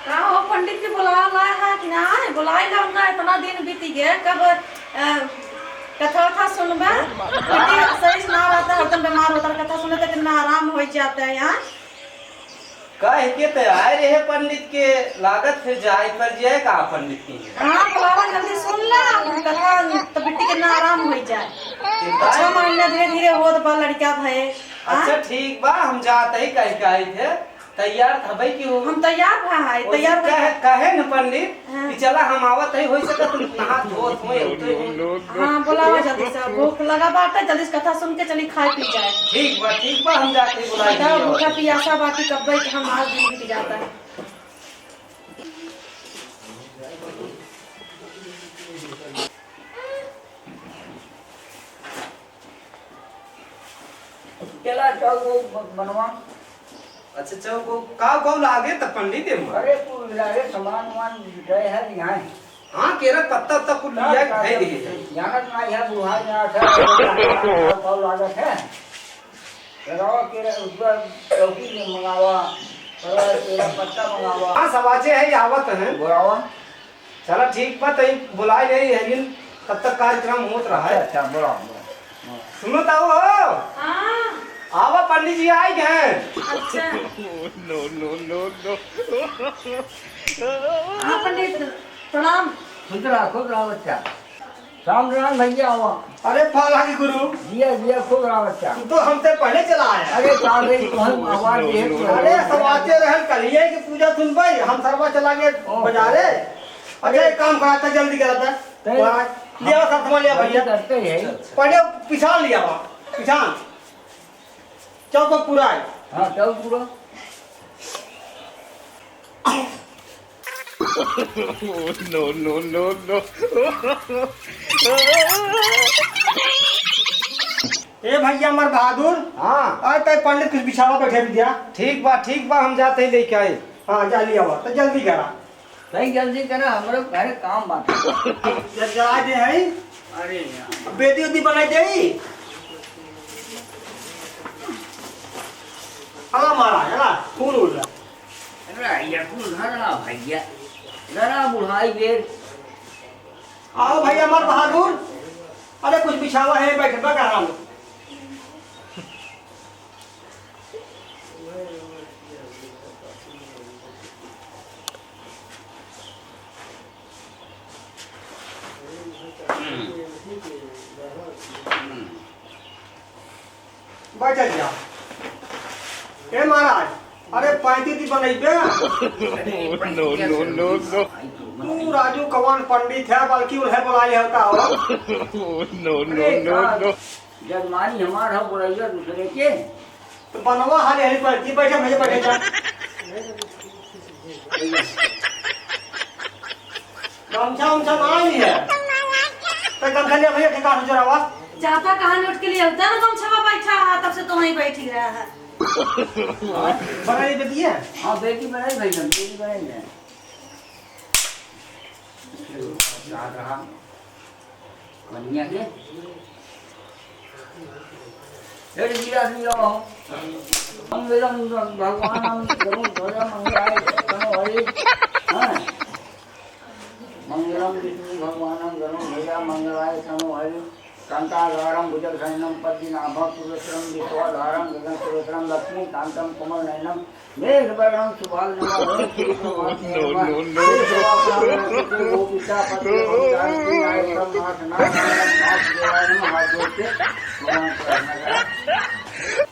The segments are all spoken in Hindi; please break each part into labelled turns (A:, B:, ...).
A: का हो पंडित जी बुला लाए है कि ना बुलाए लाऊंगा। इतना दिन बीत गए कब कथा था सुनबे। सही ना रहता हरदम बीमार होता कथा सुने तो कितना आराम हो जाता है यहाँ।
B: कह के तैयार रहे पंडित के लागत फिर जाए पर जाए का पंडित की।
A: हाँ बुलावा जल्दी सुन ला कथा तो बिट्टी कितना आराम हो जाए। 6 महीने धीरे धीरे हो तो लड़का भय।
B: अच्छा ठीक बा हम जाते ही कह के आए थे तैयार था भाई क्यों
A: हम तैयार है तैयार
B: कहे न पंडित कि चला हम आवत है हो सकत नहा धोत हो।
A: हाँ बुलावा जल्दी से भूख लगा बाटे जल्दी से कथा सुन के चली खाए पी जाए।
B: ठीक बा हम जाके बुलाए
A: भूखा पियासा बाकी कब भाई हम आज दिन बीत जाता है।
C: केला चौक बनवा।
B: अच्छा चलो का लागे त पंडित
C: अरे कुल लागे सामान वान गए है यहाँ।
B: हाँ केरा पत्ता तक कुल लिया है दे
C: जानत ना है बुढ़ा यहाँ था कौ लागत है। लगावा केरा ऊपर चौकी में मंगावा और केरा पत्ता मंगावा।
B: हाँ सवाचे है आवत है
C: बुलावा।
B: चलो ठीक बा तई बुलाए नहीं है लेकिन तब तक कार्यक्रम होत रहा है।
C: अच्छा बुलाओ।
B: सुनो तो हो
A: हाँ
B: आवा पंडित जी आए हैं।
A: अच्छा
D: No.
A: हाँ पंडित प्रणाम।
C: खुद रहा बच्चा। शाम राम भैया आवा।
B: अरे फाला की गुरु
C: दिया खुद रहा बच्चा।
B: तू तो हमसे पहले चला आया।
C: अरे चार गई तुम आवाज दे।
B: अरे सवाचे रहल कलिए की पूजा सुन भाई हम सरवा चला गए बाजारे। अच्छा एक काम कराता जल्दी कराता लिया सब सामान लिया भैया
C: करते हैं।
B: पहले पिछान लिया बा पिछान चौक पूरा है।
C: हाँ चल पूरा।
D: No.
B: ए भैया हमार बहादुर हाँ आज तक पंडित कुछ बिछावा बैठे भी दिया। ठीक बा हम जाते ही लेके आए। हाँ जा लिया बा तो जल्दी करा
C: नहीं जल्दी करा हमारे घर काम बात।
B: जा दे है।
C: अरे यार
B: बेटी उदी बनाई दे। हाँ मारा है ना खून उड़ रहा।
C: अरे यार तू घरा भैया घरा बुढ़ाई बेर।
B: आओ भैया हमार बहादुर अरे कुछ बिछावा है बैठे बा आराम। बैठ जा ए महाराज अरे 35 बनैबे।
D: No.
B: तू राजू कवन पंडित है बल्कि उन्हें बुलाए होता हो।
D: No.
C: जजमानी हमारा बुढ़ैया दूसरे के।
B: तो बनवा हाले हरी पड़ती बैठे मुझे बैठे जा गमछा उमछा नहीं है तो गमछा लिया भैया ठेका से जोरावा।
A: जाता कहानी उठ के लिए होता है ना तुम छवा बैठा है तब से तो वहीं बैठी रहा है।
B: बनाई बेटी है।
C: हाँ बेटी बनाई भाई बेटी बनाई है। रहा बनिया के रेड गिरा दिया हो। मंगलम भगवान जरूर ध्वजा मंगलाय तनो हरि। हाँ मंगलम विष्णु भगवान जरूर ध्वजा मंगलाय तनो हरि। कांताधारम भुजगशयनम पद्मनाभं सुरसरं विश्वाधारं गगनसुरसरं लक्ष्मीकान्तं कमलनयनं मेघवर्णं शुभांगं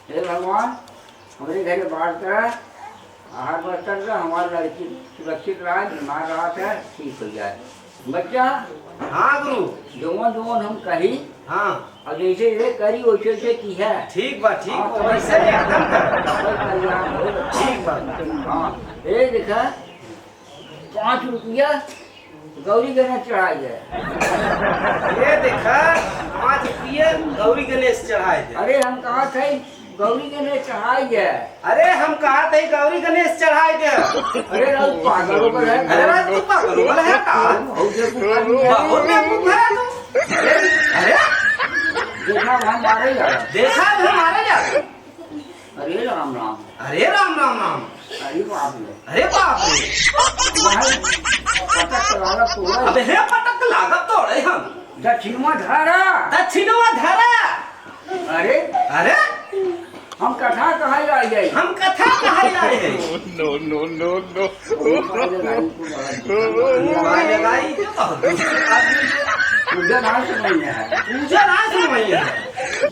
C: हे भगवान हमारे घर बाढ़ कर आहार बर्तन का हमारा लड़की सुरक्षित रहा बीमार रहा था ठीक हो जाए बच्चा।
B: हाँ गुरु
C: जोवन हम कही
B: हाँ
C: और जैसे ये करी वैसे की है।
B: ठीक बा वैसे एकदम ठीक बा।
C: हाँ ये देखा 5 रुपया गौरी गणेश चढ़ाई है।
B: ये देखा 5 रुपये गौरी गणेश चढ़ाए थे।
C: अरे हम कहा थे गौरी गणेश चढ़ाई है।
B: अरे हम कहा थे गौरी गणेश चढ़ाए थे।
C: अरे राज पागल हो गए।
B: अरे राज तू पागल हो गया है का बहुत बेवकूफ है तू। अरे
C: देखा हम मारे जा
B: देखा हम मारे जा।
C: अरे राम राम।
B: अरे राम राम राम
C: अरे बाप रे
B: अरे बाप रे
C: वहाँ पटक लाला तोड़ा
B: अबे हे पटक लागत तोड़े हम
C: दक्षिणवा धारा
B: दक्षिणवा धारा
C: अरे
B: अरे
C: हम कथा कहाँ ला जाए
B: हम कथा कहाँ लाए हैं
D: No, no, no, no.
B: Mobile लगाई तो बहुत दूसरे आदमी से
C: पूजा ना समझ है
B: पूजा ना समझ है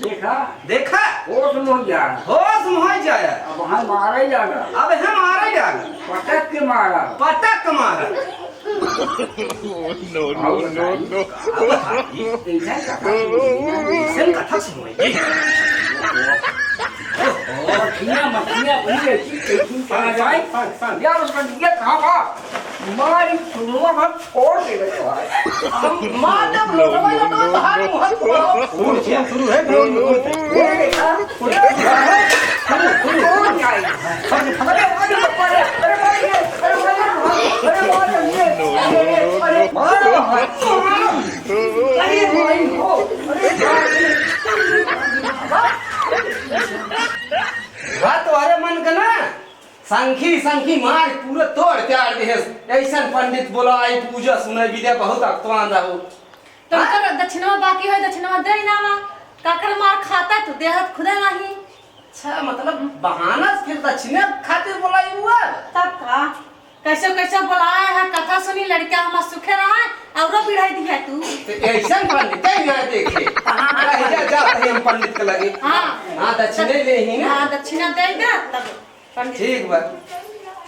C: देखा
B: देखा
C: वो समझ जा
B: होश मोह जाए
C: अब वहाँ मारा ही जाएगा
B: अब हम आ रहे जाए
C: पटक के मारा
B: पटक मारा
D: No, no, no, no.
C: ऐसा कथा
B: इसे कथा सुनाइए
C: मछलियाँ मछलियाँ बड़ी ऐसी कहाँ जाए यार उसका ये कहाँ का मारी सुनुआ भर फोड़ दे रहे हो
B: हम मार जब लोटवा लोटवा बाहर मुहर को फूल छिया शुरू है
C: ये देखा कौन जाएगा अरे अरे अरे अरे मारो अरे भाई हो
B: बात तुम्हारे मन का ना संखी संखी मार पूरे तोड़ त्यार दे ऐसा पंडित बोला आई पूजा सुने विद्या बहुत अक्तवान रहो
A: तो कर दक्षिणवा बाकी है दक्षिणवा दे नामा काकर मार खाता तू देहत खुदा नहीं
B: अच्छा मतलब बहाना फिर दक्षिणे खातिर बोलाई हुआ
A: तब का कैसे कैसे बुलाया है कथा सुनी लड़का हमार सुखे रहा और बिढ़ाई दिया तू
B: तो ऐसा पंडित है यहाँ देखे कहीं जा जाते हम पंडित के लगे
A: हाँ
B: हाँ दक्षिणे ले ही ना
A: हाँ दक्षिणा देगा तब पंडित
B: ठीक बात